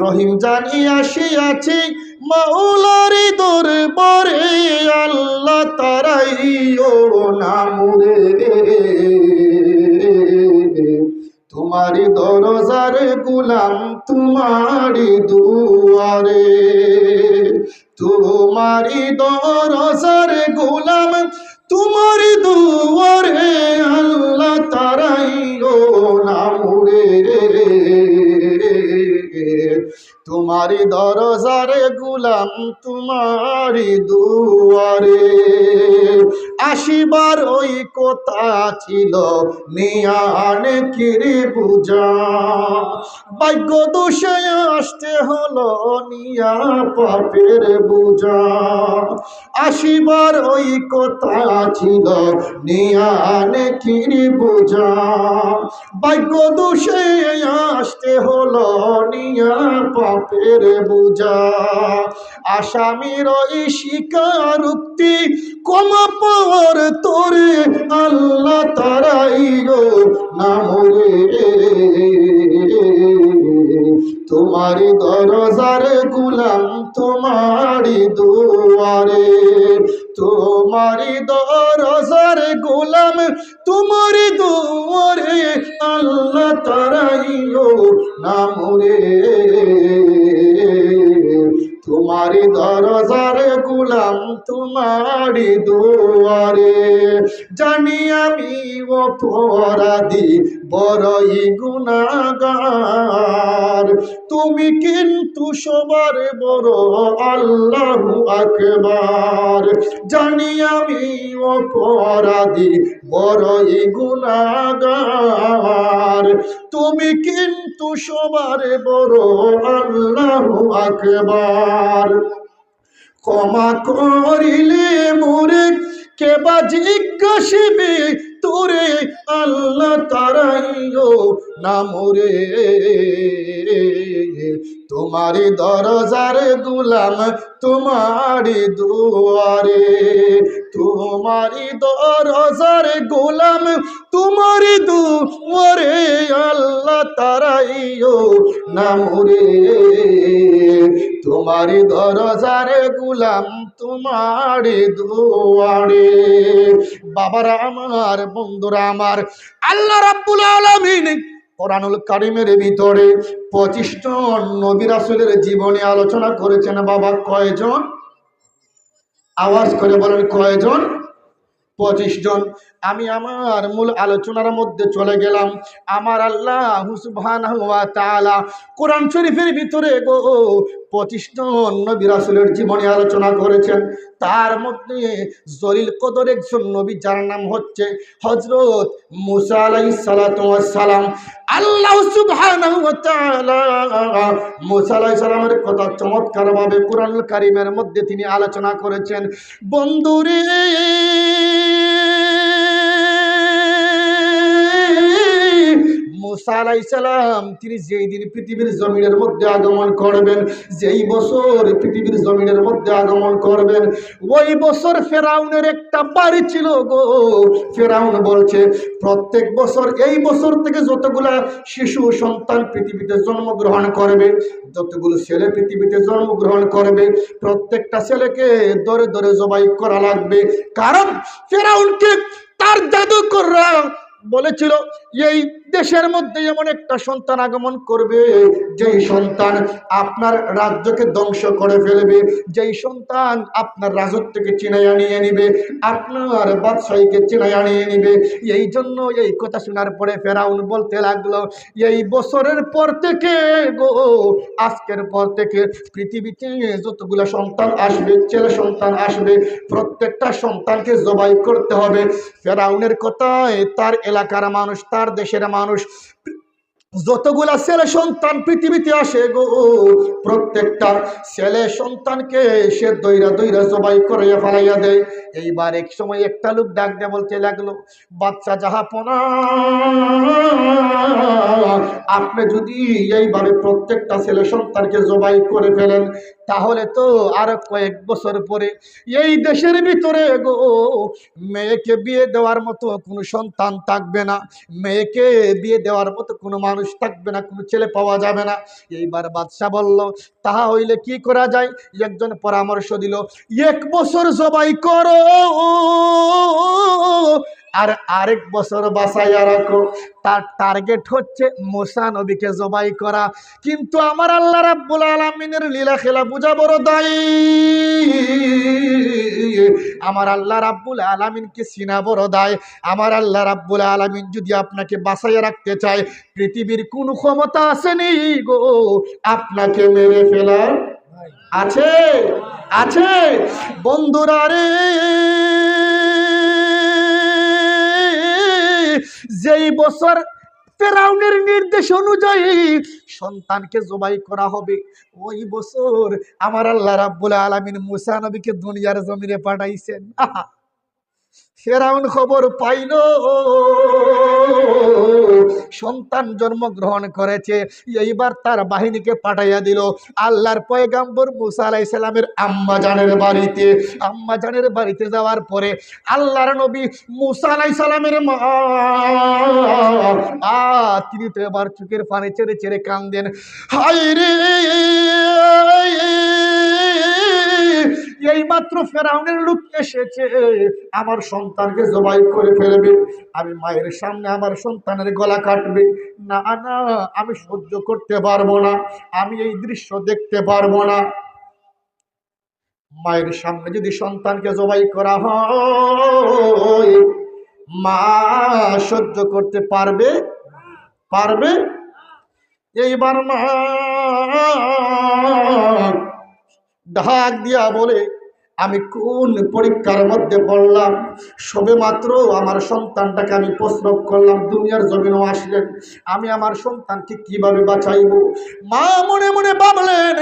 রহিম জানি আসিয়াছি মাওলারি দরবারে, আল্লাহ তারাইও নামুরে। তোমারি দরজার গুলাম তোমারি দুয়ারে, তোমারি দরজার গুলাম তোমারি দুয়ারে, আল্লাহ তারাইও নামুরে। তোমারি দরজারে গুলাম তোমারি দুয়ারে, আসিবার ওই কথা ছিল নিয়ানে কিরে বুঝা, ভাগ্য দোষে আসতে হলো নিয়া পাপের বুঝা। আসিবার ওই কথা ছিল নিয়ানে কিরে বুঝা, ভাগ্য দোষে আসতে হলো নিয়া পাপের বুঝা। আসামির ওই স্বীকারোক্তি ক্ষমা পাওয়ার তোরে, আল্লাহ তারাইও নামরে। তোমারি দরজার গুলাম তোমারি দুয়ারে, তোমারি দরজার গোলাম তোমারি দুয়ারে, আল্লাহ তারাইও নামরে। তোমারি দরজার গুলাম তোমারি দুয়ারে, জানি আমি অপরাধী বড়ই গুনাহগার, তুমি কিন্তু সবার বড় আল্লাহু আকবার। জানি আমি অপরাধী বড়ই গুনাহগার, তুমি কিন্তু সবার বড় আল্লাহু আকবার। ক্ষমা করিলে মোরে কেবা জিজ্ঞাসিবে তোরে, আল্লাহ তারাইও নামরে। তোমারি দরজার গুলাম তোমারি দুয়ারে, তোমারি দরজার গোলাম তোমারি দুয়ারে, আল্লাহ তারাইও নামরে। তোমারি দরজার গুলাম তোমারি দুয়ারে। বাবারা আমার, বন্ধুরা আমার, আল্লাহ রাব্বুল আলামিন কোরআনুল কারীমের ভিতরে 25 জন নবী রাসূলের জীবনী আলোচনা করেছেন। বাবা কয়জন? আওয়াজ করে বলেন কয়জন? 25 জন। আমি আমার মূল আলোচনার মধ্যে চলে গেলাম। আমার আল্লাহ সুবহানাহু ওয়া তাআলা কোরআন শরীফের ভিতরে 25 জন নবী রাসূলের জীবনী আলোচনা করেছেন। তার মধ্যে জলিল কদর একজন নবী, যার নাম হচ্ছে হযরত মুসা আলাইহিস সালাতু ওয়াস সালাম। আল্লাহ সুবহানাহু ওয়া তাআলা মুসা আলাইহিস সালামের কথা চমৎকারভাবে কোরআনুল কারীমের মধ্যে তিনি আলোচনা করেছেন। বন্ধুরে, মুসা আলাইহিস সালাম তিনি যেই দিন পৃথিবীর জমিনের মধ্যে আগমন করবেন, যেই বছর পৃথিবীর জমিনের মধ্যে আগমন করবেন, ওই বছর ফেরাউনের একটা বাড়ি ছিল গো। ফেরাউন বলছে প্রত্যেক বছর, এই বছর থেকে যতগুলা শিশু সন্তান পৃথিবীতে জন্মগ্রহণ করবে, যতগুলো ছেলে পৃথিবীতে জন্মগ্রহণ করবে, প্রত্যেকটা ছেলেকে ধরে ধরে জবাই করা লাগবে। কারণ ফেরাউনকে তার জাদুকররা বলেছিল এই দেশের মধ্যে এমন একটা সন্তান আগমন করবে, যেই সন্তান আপনার রাজ্যকে ধ্বংস করে ফেলবে, যেই সন্তান আপনার রাজত্বকে চিনাইয়া নিয়ে নিবে, আপনার বাদশাহীকে চিনাইয়া নিয়ে নিবে। এই জন্য এই কথা শোনার পরে ফেরাউন বলতে লাগলো, এই বছরের পর থেকে গো, আজকের পর থেকে পৃথিবীতে যতগুলো সন্তান আসবে, ছেলে সন্তান আসবে, প্রত্যেকটা সন্তানকে জবাই করতে হবে। ফেরাউনের কথায় তার এলাকার মানুষ, তার দেশের মানুষ, যতগুলা ছেলে সন্তান পৃথিবীতে আসে গো, প্রত্যেকটা ছেলে সন্তানকে সে দইরা দইরা জবাই করে ফেলাইয়া দেয়। এইবার এক সময় একটা লোক ডাক দিয়ে বলতে লাগলো, বাচ্চা জাহাপনা, আপনি যদি এইভাবে প্রত্যেকটা ছেলে সন্তানকে জবাই করে ফেলেন, তাহলে তো আর কয়েক বছর পরে এই দেশের ভিতরে গো মেয়েকে বিয়ে দেওয়ার মতো কোনো সন্তান থাকবে না, মেয়েকে বিয়ে দেওয়ার মতো কোনো মানুষ মানুষ থাকবে না, কোনো ছেলে পাওয়া যাবে না। এইবার বাদশা বলল, তাহা হইলে কি করা যায়? একজন পরামর্শ দিল, 1 বছর জবাই করো আর আরেক বছর বাঁচাইয়া রাখো। তার টার্গেট হচ্ছে মুসা নবীকে জবাই করা। কিন্তু আমার আল্লাহ রাব্বুল আলামিনের লীলা খেলা বুঝা বড় দায়ী। আমার আল্লাহ রাব্বুল আলামিনকে চিনা বড় দায়। আমার আল্লাহ রাব্বুল আলামিন যদি আপনাকে বাঁচাইয়া রাখতে চায়, পৃথিবীর কোনো ক্ষমতা আসেনি গো আপনাকে মেরে ফেলার। আছে আছে বন্ধুরা রে, যেই বছর ফেরাউনের নির্দেশ অনুযায়ী সন্তানকে জবাই করা হবে, ওই বছর আমার আল্লাহ রাব্বুল আলামিন মুসা নবীকে দুনিয়ার জমিনে পাঠাইছেন। ফেরাউন খবর পাইল সন্তান জন্মগ্রহণ করেছে, এইবার তার বাহিনীকে পাঠাইয়া দিল আল্লাহর পয়গাম্বর মুসা আলাইহিস সালামের আম্মা জানের বাড়িতে। আম্মা জানের বাড়িতে যাওয়ার পরে আল্লাহর নবী মুসা আলাইহিস সালামের মা তিনি তো এবার চোখের পানি ছেড়ে ছেড়ে কান্দেন, হায় রে এইমাত্র ফেরাউনের লোক এসেছে, আমার সন্তানকে জবাই করে ফেলবে, আমি মায়ের সামনে আমার সন্তানের গলা কাটবে। না না, আমি সহ্য করতে পারবো না, আমি এই দৃশ্য দেখতে পারবো না। মায়ের সামনে যদি সন্তানকে জবাই করা হয়, মা সহ্য করতে পারবে পারবে? এইবার মা ঢাক দিয়া বলে, আমি কোন পরীক্ষার মধ্যে পড়লাম, সবে মাত্র আমার সন্তানটাকে আমি প্রসব করলাম, দুনিয়ার জমিনও আসলেন, আমি আমার সন্তানকে কিভাবে বাঁচাইব? মা মনে মনে ভাবলেন,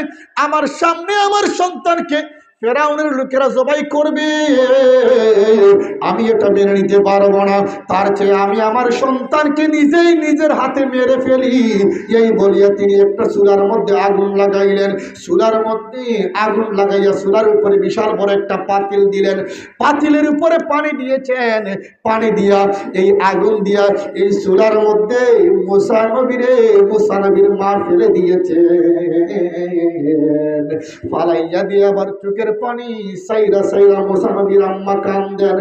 আমার সামনে আমার সন্তানকে ফেরাউনের লোকেরা জবাই করবে, আমি এটা মেনে নিতে পারবো না, তার চেয়ে আমি আমার সন্তানকে নিজেই নিজের হাতে মেরে ফেলি। এই বলিয়া তিনি একটা চুলার মধ্যে আগুন লাগাইলেন, চুলার মধ্যে আগুন লাগাইয়া চুলার উপরে বিশাল বড় একটা পাতিল দিলেন, পাতিলের উপরে পানি দিয়েছেন, পানি দিয়া এই আগুন দিয়া এই চুলার মধ্যে মুসা নবীর মা ফেলে দিয়েছে, ফালাইয়া দিয়ে আবার চোখের পানি সাইরা সাইরা মুসা নবীর আম্মা কান্দেন।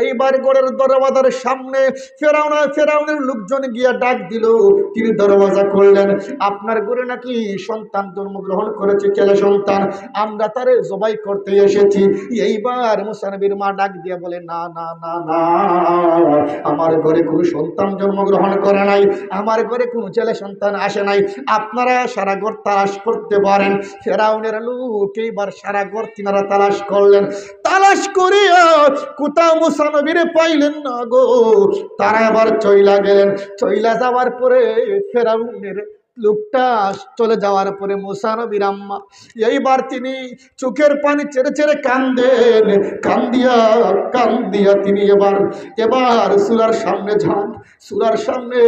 এইবার ঘরের দরওয়াজার সামনে ফেরাউনের লোকজন গিয়া ডাক দিল, তিনি দরওয়াজা করলেন, আপনার ঘরে নাকি সন্তান জন্মগ্রহণ করেছে, ছেলে সন্তান, আমরা তারে জবাই করতে এসেছি। এইবার মুসা নবীর মা ডাক দিয়ে বলে, না না না না, আমার ঘরে কোনো সন্তান জন্মগ্রহণ করে নাই, আমার ঘরে কোনো ছেলে সন্তান আসে নাই, আপনারা সারা ঘর তালাশ করতে পারেন। ফেরাউনের লোক এইবার সারা ঘর তিনারা তালাশ করলেন, তালাশ করিয়া কোথাও মুসা নবীরে পাইলেন না গো। তারা আবার চইলা গেলেন, চইলা যাওয়ার পরে ফেরাউনের লোকটা চলে যাওয়ার পরে মুসা নবীর আম্মা এইবার তিনি চোখের পানি ছেড়ে ছেড়ে কান্দেন, কান্দিয়া তিনি এবার চুলার সামনে যান, চুলার সামনে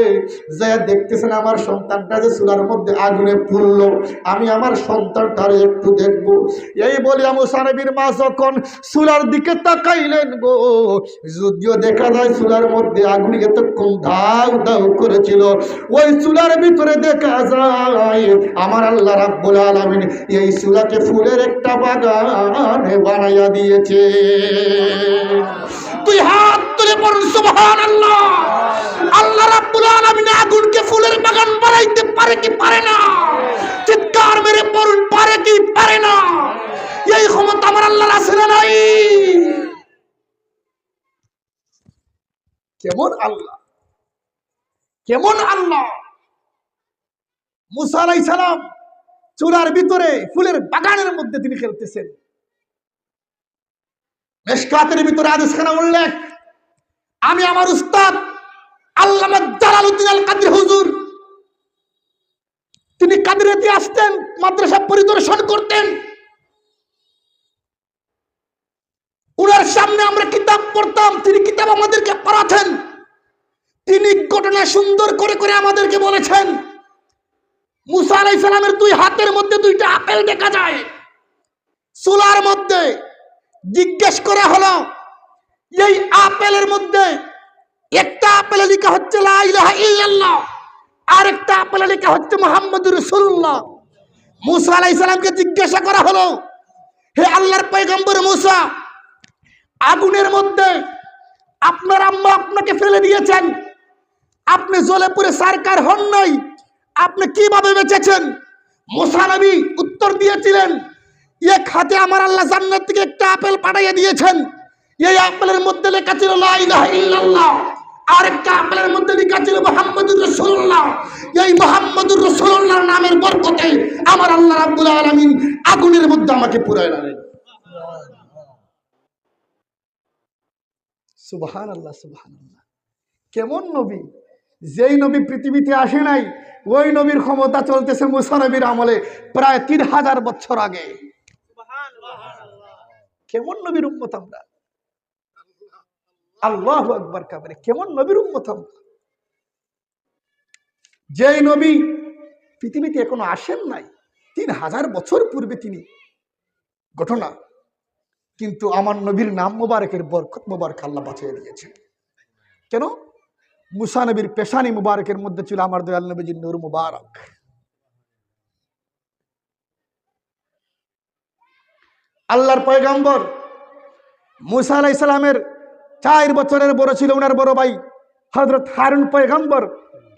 যায় দেখতেছেন আমার সন্তানটা যে চুলার মধ্যে আগুনে পুড়লো, আমি আমার সন্তানটার একটু দেখবো। এই বলিয়া মুসা নবীর মা যখন চুলার দিকে তাকাইলেন গো, যদিও দেখা যায় চুলার মধ্যে আগুন এতক্ষণ দাউ দাউ করেছিল, ওই চুলার ভিতরে দেখা যায় আমার আল্লাহ রাব্বুল আলামিন এই চুলাকে ফুলের একটা বাগান বানাইয়া দিয়েছে। তুই হাত তুলে পড়ুন সুবহানাল্লাহ। আল্লাহ রাব্বুল আলামিন আগুনকে ফুলের বাগান বানাইতে পারে কি পারে না? চিৎকার মেরে পড়ুন, পারে কি পারে না? এই ক্ষমতা আমার আল্লাহর আছে না নাই? কেমন আল্লাহ, কেমন আল্লাহ! মুসা আলাইহিস সালাম চুলার ভিতরে ফুলের বাগানের মধ্যে তিনি খেলতেছেন। মিশকাতের ভিতরে হাদিসখানা উল্লেখ, আমি আমার উস্তাদ আল্লামা জালালউদ্দিন আল কাদরি হুজুর, তিনি কাদরিয়াতে আসতেন, মাদ্রাসা পরিদর্শন করতেন, উনার সামনে আমরা কিতাব পড়তাম, তিনি কিতাব আমাদেরকে পড়াতেন, তিনি ঘটনা সুন্দর করে করে আমাদেরকে বলেছেন, মুসা আলাইহিস সালামের দুই হাতের মধ্যে দুইটা আপেল দেখা যায় চুলার মধ্যে। জিজ্ঞেস করা হলো, এই আপেলের মধ্যে একটা আপেলে লেখা হচ্ছে লা ইলাহা ইল্লাল্লাহ, আরেকটা আপেলে লেখা হচ্ছে মুহাম্মদুর রাসূলুল্লাহ। মুসা আলাইহিস সালামকে জিজ্ঞাসা করা হলো, হে আল্লাহর পয়গম্বর মুসা, আগুনের মধ্যে আপনার আম্মা আপনাকে ফেলে দিয়েছেন, আপনি জ্বলে পুড়ে সারকার হন নাই, আপনি কিভাবে বেঁচেছেন? মুসা নবী উত্তর দিয়েছিলেন, এক হাতে আমার আল্লাহ জান্নাত থেকে একটা আপেল পাঠাইয়া দিয়েছেন, এই আপেলের মধ্যে লেখা ছিল লা ইলাহা ইল্লাল্লাহ, আরেকটা আপেলের মধ্যে লেখা ছিল মুহাম্মদুর রাসূলুল্লাহ। এই মুহাম্মদুর রাসূলুল্লাহর নামের বরকতে আমার আল্লাহ রাব্বুল আলামিন আগুনের মধ্যে আমাকে পুরায় দিলেন। সুবহানাল্লাহ, সুবহানাল্লাহ। কেমন নবী! যেই নবী পৃথিবীতে আসে নাই, ওই নবীর ক্ষমতা চলতেছে মুসা নবীর আমলে প্রায় 3000 বছর আগে। কেমন নবীর উম্মত আমরা! আল্লাহু আকবার কাবিরা। কেমন নবীর উম্মত আমরা! যেই নবী পৃথিবীতে এখনো আসেন নাই, 3000 বছর পূর্বে তিনি ঘটনা, কিন্তু আমার নবীর নাম মোবারকের বরকত মোবারক আল্লাহ বাঁচিয়ে দিয়েছেন। কেন? মুসা নবীর পেশানি মুবারকের মধ্যে ছিল আমার দয়াল নবীজির নূর মুবারক। আল্লাহর পয়গম্বর মুসা আলাইহিস সালামের 4 বছরের বড় ছিল ওনার বড় ভাই হযরত হারুন পয়গম্বর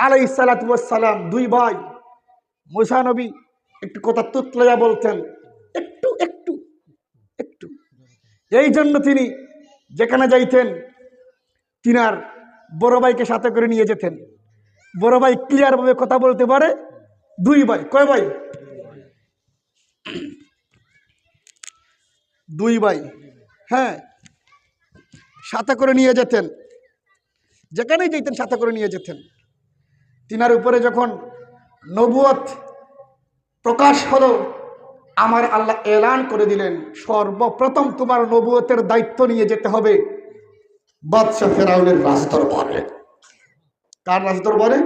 আলাইহিস সালাতু ওয়াস সালাম। 2 ভাই। মুসা নবী একটু কথা তুতলাইয়া বলতেন, একটু একটু একটু। এই জন্য তিনি যেখানে যাইতেন তিনার বড় ভাইকে সাথে করে নিয়ে যেতেন। বড় ভাই ক্লিয়ার ভাবে কথা বলতে পারে। 2 ভাই। কয় ভাই? 2 ভাই। হ্যাঁ, সাথে করে নিয়ে যেতেন, যেখানেই যেতেন সাথে করে নিয়ে যেতেন। তিনার উপরে যখন নবুয়ত প্রকাশ হলো, আমার আল্লাহ এলান করে দিলেন, সর্বপ্রথম তোমার নবুয়তের দায়িত্ব নিয়ে যেতে হবে বাদশাহ ফেরাউনের রাজদরবারে। কার রাজদরবারে?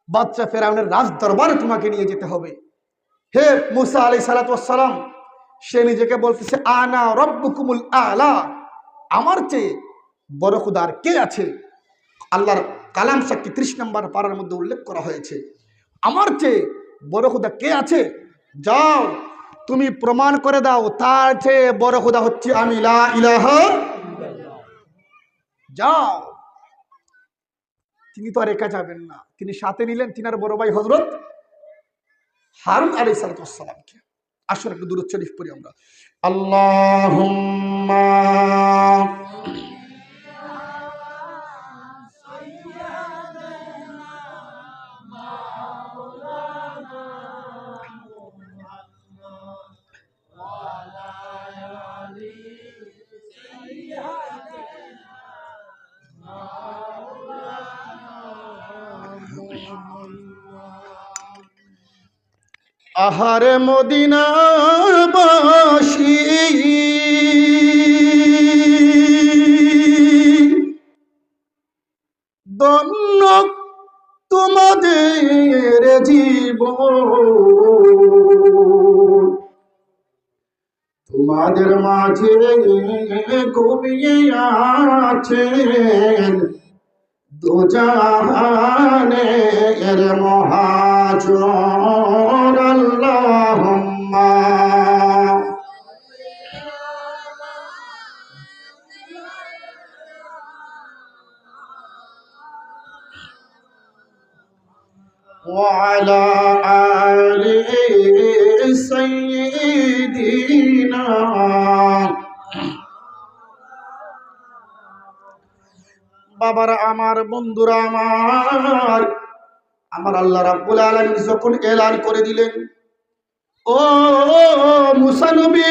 বাদশাহ ফেরাউনের রাজদরবারে তোমাকে নিয়ে যেতে হবে। হে মুসা আলাইহিস সালাতু ওয়াস সালাম, সে নিজেকে বলতেছে আনা রব্বুকুমুল আলা, আমার চেয়ে বড় খোদার কে আছে? আল্লাহর কালাম সাক্ষী 30 নম্বর পারার মধ্যে উল্লেখ করা হয়েছে, আমার চেয়ে বড় খোদা কে আছে? যাও তুমি প্রমাণ করে দাও তার চেয়ে বড় খোদা হচ্ছে আমি, লা ইলাহা ইল্লাল্লাহ। যাও। তিনি তো আর একা যাবেন না, তিনি সাথে নিলেন তিনার বড় ভাই হযরত হারুন আলাইহিস সালাতু ওয়াস সালামকে। আসুন একটু দুরূদ শরীফ পড়ি আমরা। আল্লাহুম্মা আহারে মদিনাবাসী, ধন্য তোমাদের জীবন, তোমাদের মাঝে ঘুমিয়ে আছেন দুজাহানের মহাজন। আল্লাহুম্মা ওয়া আলা আলি সাইয়্যিদিনা। বাবারা আমার, বন্ধুরা আমার, আমার আল্লাহ রাব্বুল আলামিন যখন এলান করে দিলেন, ও মুসা নবী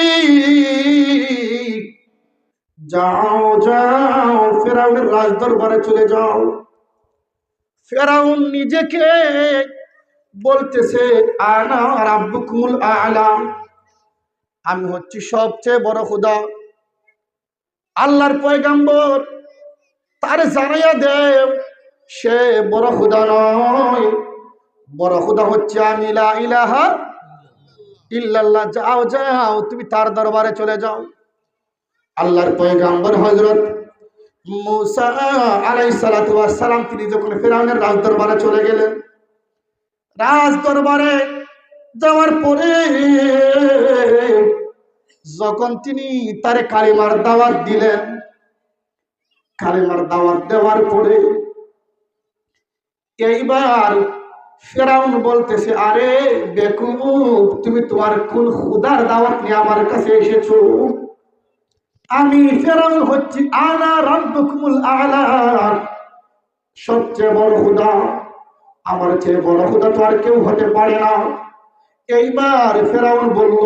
যাও যাও ফেরাউনের রাজদরবারে চলে যাও। ফেরাউন নিজেকে বলতেছে আনা রাব্বুকুমুল আ'লা, আমি হচ্ছি সবচেয়ে বড় খোদা। আল্লাহর পয়গম্বর তার জানাইয়া দেও সে বড় খোদা নয়, বড় খোদা হচ্ছে আমি, লা ইলাহা ইল্লাল্লাহ। যাও যাও তুমি তার দরবারে চলে যাও। আল্লাহর পয়গম্বর হযরত মুসা আলাইহিস সালাতু ওয়াস সালাম তিনি যখন ফিরআউনের রাজ দরবারে চলে গেলেন, রাজ দরবারে যাওয়ার পরে যখন তিনি তারে কালিমার দাওয়াত দিলেন, কালিমার দাওয়াত দেওয়ার পরে এইবার ফেরাউন বলতেছে, আরে বেকুব, তুমি তোমার কোন খুদার দাওয়াত নিয়ে আমার কাছে এসেছো? আমি ফেরাউন হচ্ছি আনা রাব্বুকুমুল আ'লা, সবচেয়ে বড় খুদা, আমার চেয়ে বড় খুদা তো আর কেউ হতে পারে না। এইবার ফেরাউন বলল,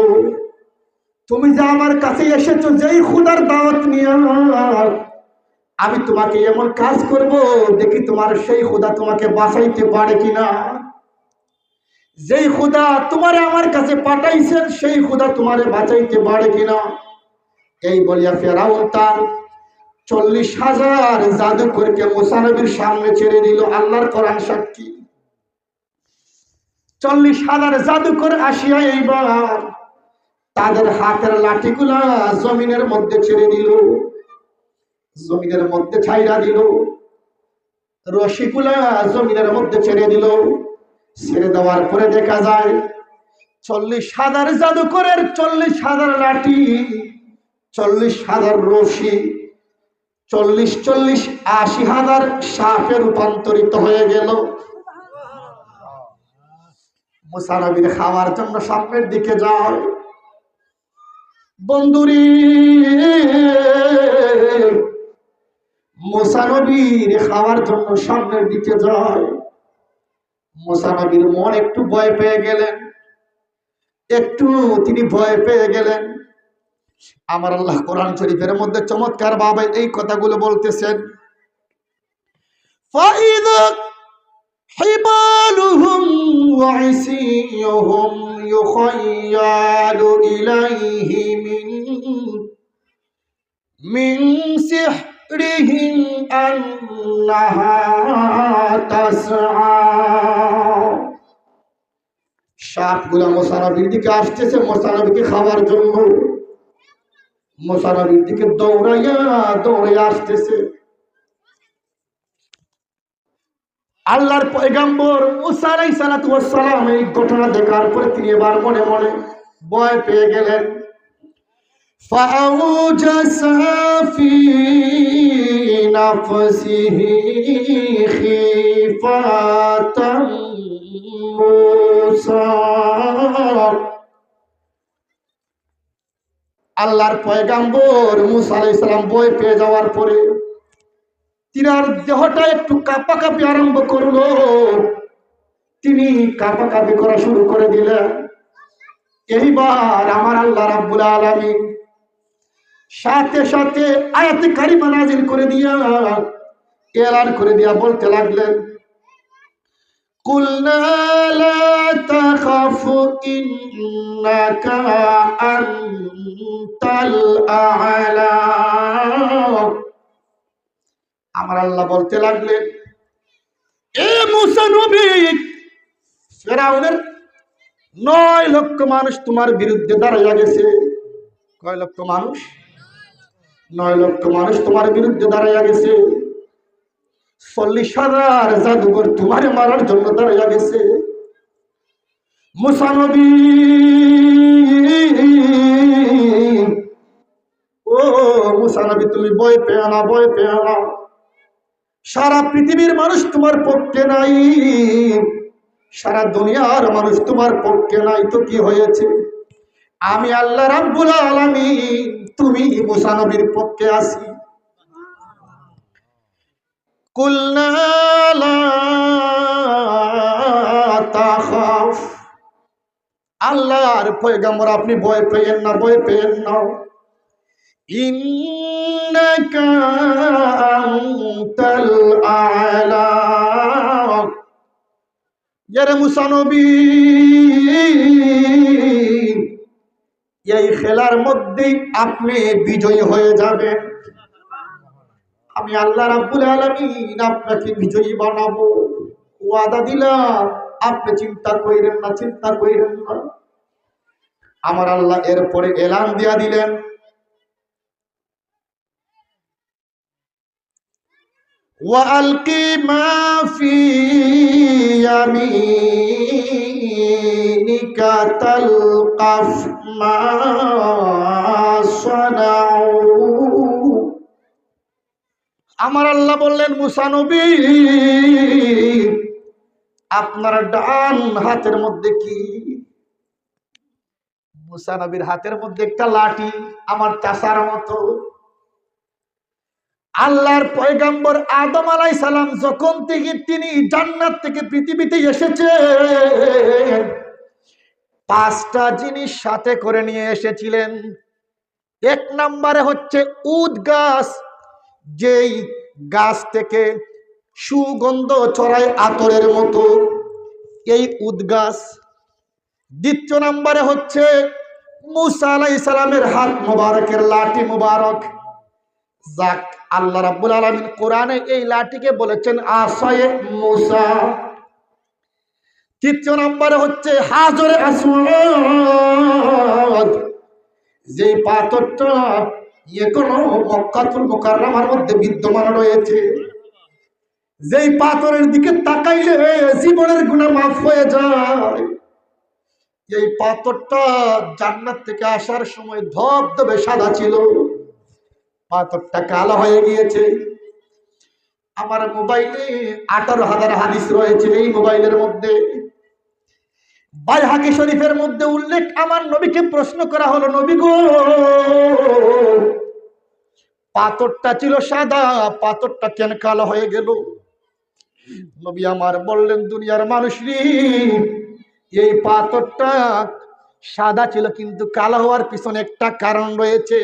তুমি যে আমার কাছে এসেছো যেই খুদার দাওয়াত নিয়ে, আমি তোমাকে এমন কাজ করব, দেখি তোমার সেই খুদা তোমাকে বাঁচাইতে পারে কিনা। যেই খুদা তোমারে আমার কাছে পাঠাইছেন সেই খুদা তোমারে বাঁচাইতে পারে কিনা। এই বলিয়া ফেরাউন তার 40,000 জাদুকরকে মুসা নবীর সামনে ছেড়ে দিল। আল্লাহর কোরআন সাক্ষী, 40,000 জাদুকর আসিয়া এইবার তাদের হাতের লাঠিগুলা জমিনের মধ্যে ছেড়ে দিল, জমিনের মধ্যে ছাইরা দিল, রশিগুলা জমিনের মধ্যে ছেড়ে দিল। ছেড়ে দেওয়ার পরে দেখা যায় 40,000 জাদুকরের 40,000 লাঠি, 40,000 রশি, 80,000 সাপে রূপান্তরিত হয়ে গেল। মুসা নবীর খাওয়ার জন্য সামনের দিকে যায়। বন্ধুরি, মুসা নবীর খাওয়ার জন্য সামনের দিকে যায়। মুসা নবীর মন একটু ভয় পেয়ে গেলেন, একটু তিনি ভয় পেয়ে গেলেন। আমার আল্লাহ কোরআন শরীফের মধ্যে চমৎকার ভাবে এই কথাগুলো বলতেছেন, ফাইদা হিবালুহুম ওয়া ইসিয়ুহুম ইউখায়্যালু ইলাইহি মিন সিহরিহিম আন্নাহা তাসআ। সাপগুলা মুসা নবীর দিকে আসতেছে মুসা নবীকে খাওয়ার জন্য। মুসা নবীর দিকে দৌড়াইয়া দৌড়াইয়া আসতেছে। আল্লাহর পয়গম্বর মুসা আলাইহিস সালাতু ওয়াস সালাম এই ঘটনা দেখার পরে তিনি এবার মনে মনে ভয় পেয়ে গেলেন। فأوجس في نفسه خيفة موسى। আল্লাহর পয়গম্বর মুসা আলাইহিস সালাম ভয় পেয়ে যাওয়ার পরে তিনার দেহটা একটু কাঁপাকাঁপি আরম্ভ করলো। তিনি কাঁপাকাঁপি করা শুরু করে দিলেন। এইবার আমার আল্লাহ রাব্বুল আলামিন সাথে সাথে আয়াতে কারিমা নাযিল করে দিয়া এলান করে দিয়া বলতে লাগলেন, কুলনা লা তাখাফ ইন্নাকা আনতাল আ'লা। আমার আল্লাহ বলতে লাগলেন, এ মুসা নবী, ফিরআউনের 9 লক্ষ মানুষ তোমার বিরুদ্ধে দাঁড়াইয়া গেছে। কয় লক্ষ মানুষ? 9 লক্ষ মানুষ তোমার বিরুদ্ধে দাঁড়াইয়া গেছে। 40,000 জাদুঘর তোমারে মারার জন্য দাঁড়াইয়া গেছে। মুসা নবী, ও মুসা নবী, তুমি ভয় পেও না, ভয় পেও না। সারা পৃথিবীর মানুষ তোমার পক্ষে নাই, সারা দুনিয়ার মানুষ তোমার পক্ষে নাই, তো কি হয়েছে? আমি আল্লাহ রাব্বুল আলামিন তুমি মুসা নবীর পক্ষে আছি। কুলনা লা তাখাফ, আল্লাহর পয়গম্বর আপনি ভয় পেয়েন না, ভয় পেয়েন না। ইন্নাকা আনতাল আ'লা, ইয়া মুসা নবী, এই খেলার মধ্যেই আপনি বিজয়ী হয়ে যাবেন। আমি আল্লাহ রাব্বুল আলামিন আপনাকে বিজয়ী বানাবো, ওয়াদা দিলাম। আপনি চিন্তা কইরেন না, চিন্তা কইরেন না। আমার আল্লাহ এরপরে এলান দিয়া দিলেন, ওয়ালকি মা ফি ইয়ামিনিকা তালকাফ মা সানাউ। আমার আল্লাহ বললেন, মুসা নবী, আপনার ডান হাতের মধ্যে কি? মুসা নবীর হাতের মধ্যে একটা লাঠি, আমার চাচার মতো। আল্লাহর পয়গম্বর আদম আলাইহিস সালাম যখন থেকে তিনি জান্নাত থেকে পৃথিবীতে এসেছেন, পাঁচটা জিনিস সাথে করে নিয়ে এসেছিলেন। এক নম্বরে হচ্ছে উদ গাছ, যেই গাছ থেকে সুগন্ধ ছড়ায় আতরের মতো, এই উদ গাছ। দ্বিতীয় নম্বরে হচ্ছে মুসা আলাইহিস সালামের হাত মোবারকের লাঠি মোবারক, যাক আল্লাহ রাব্বুল আলামিন কোরআনে এই লাঠিকে বলেছেন আসায়ে মুসা। তৃতীয় নম্বরে হচ্ছে হাজরে আসওয়াদ, যে পাথরটা এখনো মক্কাতুল মুকাররমার মধ্যে বিদ্যমান রয়েছে, যেই পাথরের দিকে তাকাইলে জীবনের গুনাহ মাফ হয়ে যায়। এই পাথরটা জান্নাত থেকে আসার সময় ধবধবে সাদা ছিল, পাথরটা কালো হয়ে গিয়েছে। আমার মোবাইলে 18,000 হাদিস রয়েছে। এই মোবাইলের মধ্যে বাইহাকি শরীফের মধ্যে উল্লেখ, আমার নবীকে প্রশ্ন করা হলো, নবী গো, পাথরটা ছিল সাদা, পাথরটা কেন কালো হয়ে গেল? নবী আমার বললেন, দুনিয়ার মানুষরি, এই পাথরটা সাদা ছিল কিন্তু কালো হওয়ার পিছনে একটা কারণ রয়েছে।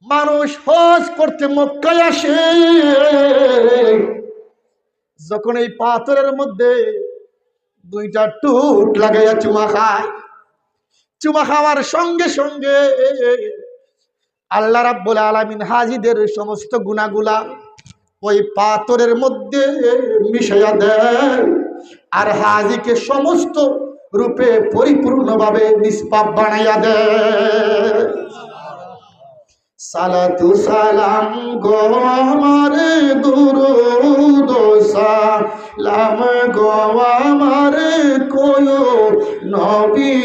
মানুষ হজ করতে মক্কায় আসে, যখন এই পাথরের মধ্যে দুইটা টুট লাগাইয়া চুমা খায়, চুমা খাওয়ার সঙ্গে সঙ্গে আল্লাহ রাব্বুল আলামিন হাজীদের সমস্ত গুনাহগুলা ওই পাথরের মধ্যে মিশাইয়া দেয়, আর হাজীকে সমস্ত রূপে পরিপূর্ণভাবে নিষ্পাপ বানাইয়া দেয়। সালাতু সালাম গো আমার দুরুদ সালাম গো আমার কোয় নবী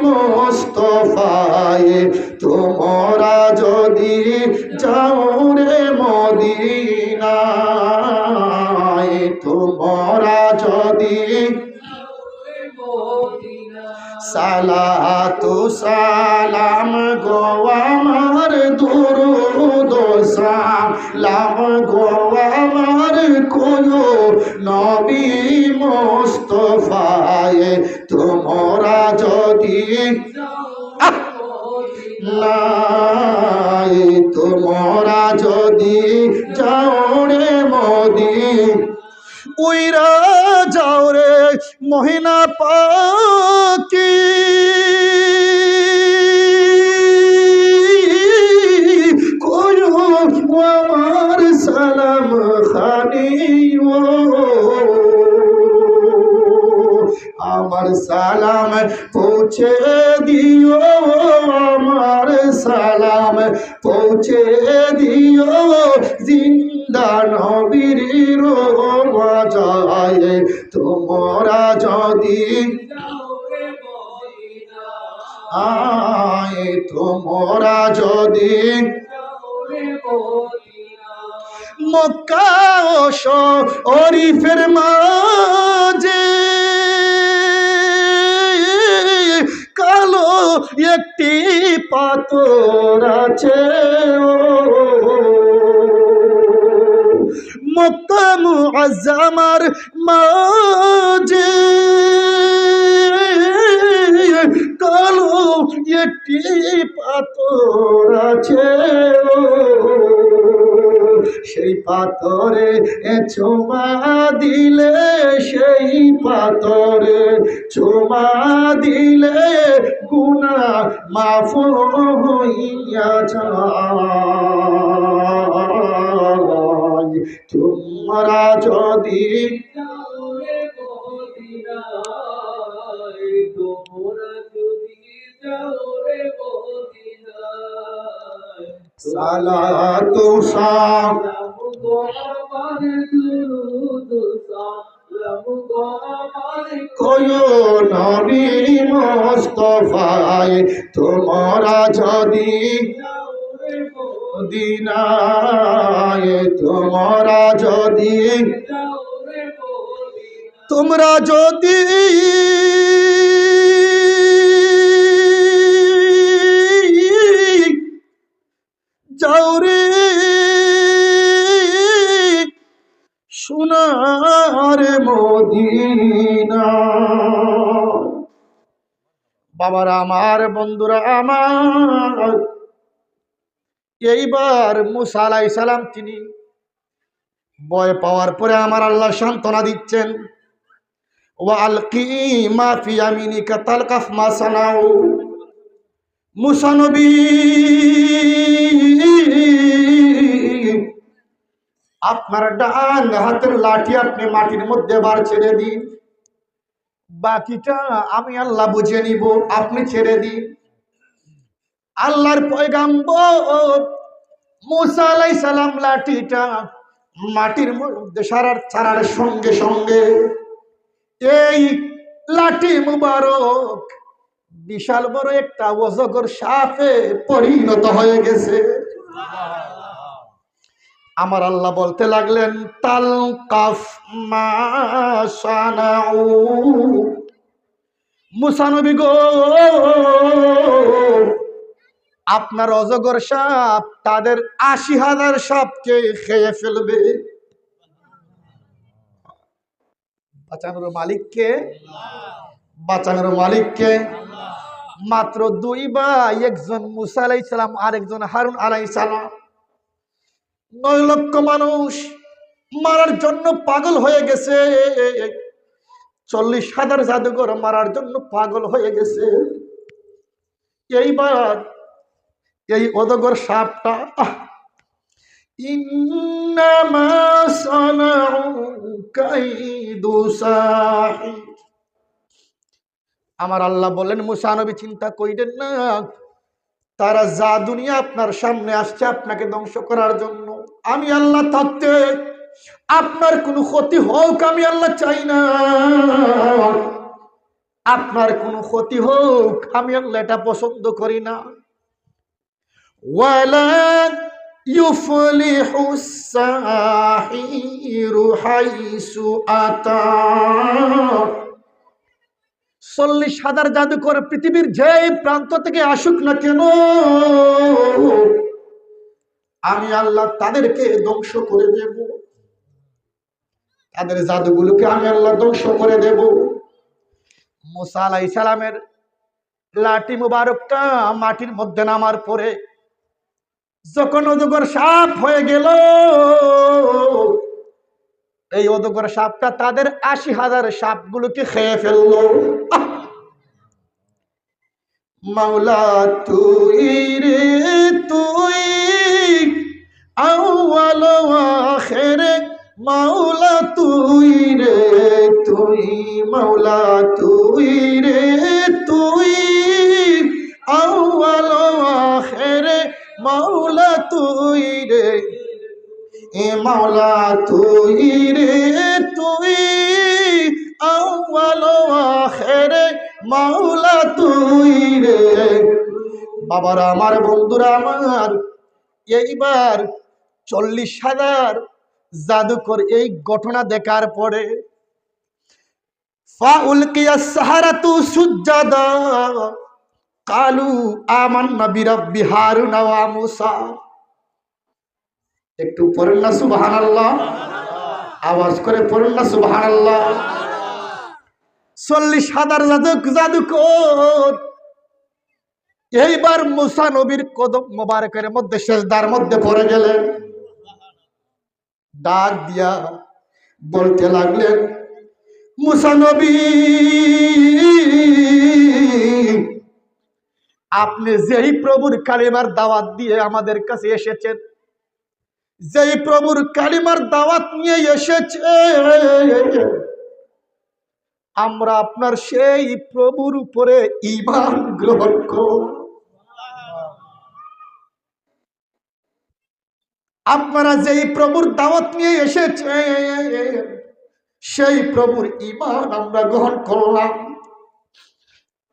মুস্তাফায়ে, তোমরা যদি যাও রে মদিনায়, তোমরা যদি সালাতু সালাম গো আমার দুরুদ সালাম গো আমার কোয় নবী মুস্তাফায়ে, তোমরা যদি লাই, তোমরা যদি যাও রে মদিনা, উইরা যাও রে মহিনা পাকি, কোয় আমার সালাম খানি, আমার সালাম পৌঁছে দিও, আমার সালাম পৌঁছে দিও জিন্দা নবীর রোজায়, তোমরা যদি আয়, তোমরা যদি মক্কা শরীফের মাঝে কালো একটি পাথর আছে, মক্কা মুআজ্জামার মাঝে কালো একটি পাথর আছে, সেই পাথরে চুমা দিলে, সেই পাথরে চুমা দিলে গুনাহ মাফ হইয়া যায়, তোমরা যদি সালাতু সালাম মুস্তফায় তোমরা যদি দিনায় তোমরা যদি যাও রে সোনার মদিনা। বাবারা আমার, বন্ধুরা আমার, এইবার মুসা আলাইহিস সালাম তিনি ভয় পাওয়ার পরে আমার আল্লাহ সান্ত্বনা দিচ্ছেন, ওয়া আলকি মা ফি ইয়ামিনিকা তালকাফ মা সানাউ। মুসা নবী আপনার ডান হাতের লাঠি আপনি মাটির মধ্যে বার ছেড়ে দিন, বাকিটা আমি আল্লাহ বুঝে নিব, আপনি ছেড়ে দিন। আল্লাহর পয়গাম্বর মুসা আলাইহিস সালাম লাঠিটা মাটির মধ্যে ছাড়ার সঙ্গে সঙ্গে এই লাঠি মুবারক বিশাল বড় একটা অজগর সাপে পরিণত হয়ে গেছে। আমার আল্লাহ বলতে লাগলেন, তালকাফ মা সানাউ। মুসা নবী গো, আপনার অজগর সাপ তাদের ৮০,০০০ সাপকে খেয়ে ফেলবে। বাঁচানোর মালিককে, বাঁচানোর মালিককে। মাত্র ২ ভাই, একজন মুসা আলাইহিস সালাম আর একজন হারুন আলাইহিস সালাম। ৯ লক্ষ মানুষ মারার জন্য পাগল হয়ে গেছে। ৪০,০০০ জাদুঘর মারার জন্য পাগল হয়ে গেছে। এইবার এই অজগর সাপটা ইন্নামা সানাউ কাইদু সাহির। আমার আল্লাহ বলেন, মুসা নবী চিন্তা কইরেন না, তারা জাদু নিয়ে আপনার সামনে আসছে আপনাকে ধ্বংস করার জন্য। আমি আল্লাহ থাকতে আপনার কোনো ক্ষতি হোক আমি আল্লাহ চাই না, আপনার কোনো ক্ষতি হোক আমি আল্লাহ এটা পছন্দ করি না। ওয়ালা ইউফলিহুস সাহিরু হাইসু আতা। ৪০,০০০ জাদুকর পৃথিবীর যে প্রান্ত থেকে আসুক না কেন, আমি আল্লাহ তাদেরকে ধ্বংস করে দেব, তাদের জাদুগুলোকে আমি আল্লাহ ধ্বংস করে দেব। মুসা আলাইহিস সালামের লাঠি মুবারকটা মাটির মধ্যে নামার পরে যখন অজগর সাপ হয়ে গেল, এই অজগর সাপটা তাদের ৮০,০০০ সাপগুলোকে খেয়ে ফেলল। মাওলা তুই রে তুই, আউয়াল আখিরে মাওলা তুই রে তুই, মাওলা তুই রে তুই, আউয়াল আখিরে মাওলা তুই রে, এ মাওলা তুই রে তুই, আউয়াল আখিরে মাওলা তুই রে। বাবারা আমার, বন্ধুরা আমার, এইবার ৪০,০০০ জাদুকর এই ঘটনা দেখার পরে ফাউলকিয়াস সাহারাতু সুজ্জাদা কালু আমান্না বিরাব্বি হারুন ওয়া মুসা। একটু পড়েন না সুবহানাল্লাহ, আওয়াজ করে পড়েন না সুবহানাল্লাহ। ৪০,০০০ জাদুকর এইবার মুসা নবীর কদম মোবারকের মধ্যে সেজদার মধ্যে পড়ে গেলেন, ডাক দিয়া বলতে লাগলেন, মুসা নবী আপনি যেই প্রভুর কালিমার দাওয়াত দিয়ে আমাদের কাছে এসেছেন, যেই প্রভুর কালিমার দাওয়াত নিয়ে এসেছেন, আমরা আপনার সেই প্রভুর উপরে ঈমান গ্রহণ করব। আপনারা যেই প্রভুর দাওয়াত নিয়ে এসেছেন সেই প্রভুর ঈমান আমরা গ্রহণ করলাম।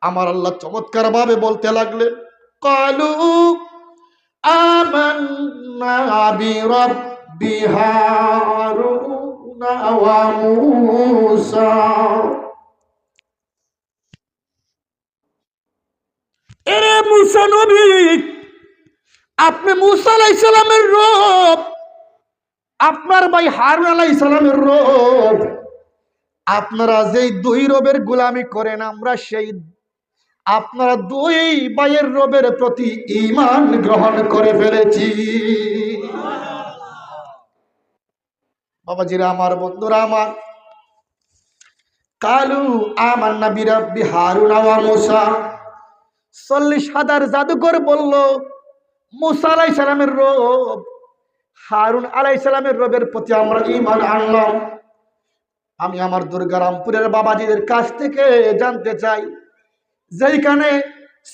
আমার আল্লাহ চমৎকার ভাবে বলতে লাগলেন, ক্বালু আমান্না বিরাব্বি হারুন ওয়া মূসা। এরে মূসা নবী, আপনি মূসা আলাইহিস সালামের রব, আপনার ভাই হারুন আলাইহিস সালামের রব। আপনারা যেই দুই রবের গোলামি করেন, আমরা সেই আপনারা দুই ভাইয়ের রবের প্রতি ঈমান গ্রহণ করে ফেলেছি। বাবাজিরা আমার, বন্ধুরা আমার, কালু আমান্না বিরাব্বি হারুন ওয়া মূসা। 40,000 জাদুকর বলল, মূসা আলাইহিস সালামের রব হারুন আলাইহিস সালামের রবের প্রতি আমরা ঈমান আনলাম। আমি আমার দুর্গারামপুরের বাবাজিদের কাছ থেকে জানতে চাই, যেখানে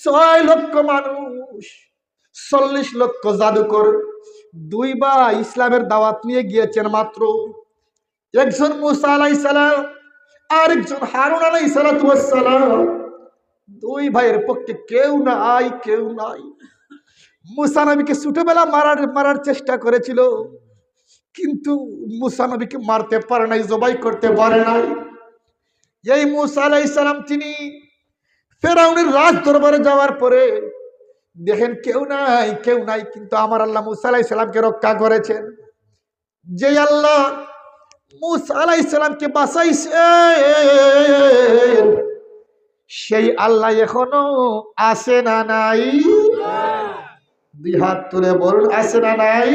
6 লক্ষ মানুষ, 40 লক্ষ জাদুকর, দুই ভাই ইসলামের দাওয়াত নিয়ে গিয়েছেন, মাত্র একজন মূসা আলাইহিস সালাম আর একজন হারুন আলাইহিস সালাম, দুই ভাইয়ের পক্ষে কেউ নাই, কেউ নাই। মূসা নবীকে ছোটবেলা মারার চেষ্টা করেছিল, কিন্তু মূসা নবীকে মারতে পারে নাই, জবাই করতে পারে নাই। এই মূসা আলাইহিস সালাম তিনি ফেরাউনের রাজ দরবারে যাওয়ার পরে দেখেন কেউ নাই, কেউ নাই, কিন্তু আমার আল্লাহ মূসা আলাইহিস সালামকে রক্ষা করেছেন। যে আল্লাহ মূসা আলাইহিস সালামকে বাঁচাইছে, সেই আল্লাহ এখনো আছে না নাই? দুই হাত তুলে বলুন, আছে না নাই?